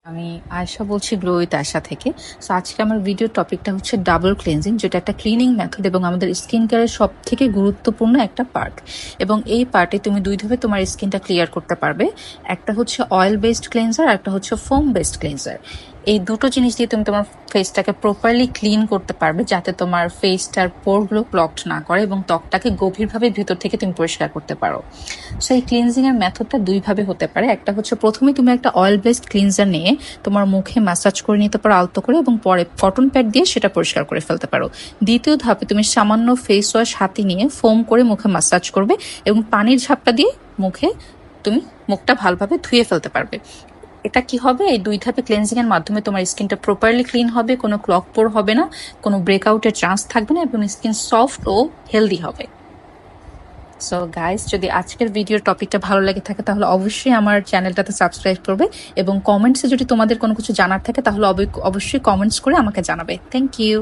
আমি আয়শা বলছি glow with Ayesha থেকে। সো আজকে আমার ভিডিও টপিকটা হচ্ছে ডাবল ক্লিনজিং, যেটা একটা ক্লিনিং মেথড এবং আমাদের স্কিন কেয়ারের সব থেকে গুরুত্বপূর্ণ একটা পার্ট। এবং এই পার্টে তুমি দুইভাবে তোমার স্কিনটা ক্লিয়ার করতে পারবে। একটা হচ্ছে অয়েল বেসড ক্লিনজার, একটা হচ্ছে ফোম বেসড ক্লিনজার। এই দুটো জিনিস দিয়ে তুমি তোমার ফেসটাকে প্রপারলি ক্লিন করতে পারবে, যাতে তোমার ফেসটার পোরগুলো ক্লগড না করে এবং ত্বকটাকে গভীরভাবে ভিতর থেকে তুমি পরিষ্কার করতে পারো। সো এই ক্লিনজিং এর মেথডটা দুইভাবে হতে পারে। একটা হচ্ছে প্রথমে তুমি একটা অয়েল বেসড ক্লিনজার নিয়ে তোমার মুখে ম্যাসাজ করে নিতে পারো আলতো করে, এবং পরে কটন প্যাড দিয়ে সেটা পরিষ্কার করে ফেলতে পারো। দ্বিতীয় ধাপে তুমি সামান্য ফেস ওয়াশ হাতে নিয়ে ফোম করে মুখে ম্যাসাজ করবে এবং পানির ঝাপটা দিয়ে মুখে তুমি মুখটা ভালোভাবে ধুয়ে ফেলতে পারবে। এটা কি হবে, এই দুই ধাপে ক্লেন্সিং এর মাধ্যমে তোমার স্কিনটা প্রপারলি ক্লিন হবে, কোনো ক্লগ পোর হবে না, কোনো ব্রেকআউটের চান্স থাকবে না এবং স্কিন সফট ও হেলদি হবে। সো গাইস, যদি আজকের ভিডিওর টপিকটা ভালো লেগে থাকে তাহলে অবশ্যই আমার চ্যানেলটাতে সাবস্ক্রাইব করবে, এবং কমেন্টসে যদি তোমাদের কোনো কিছু জানার থাকে তাহলে অবশ্যই কমেন্টস করে আমাকে জানাবে। Thank you.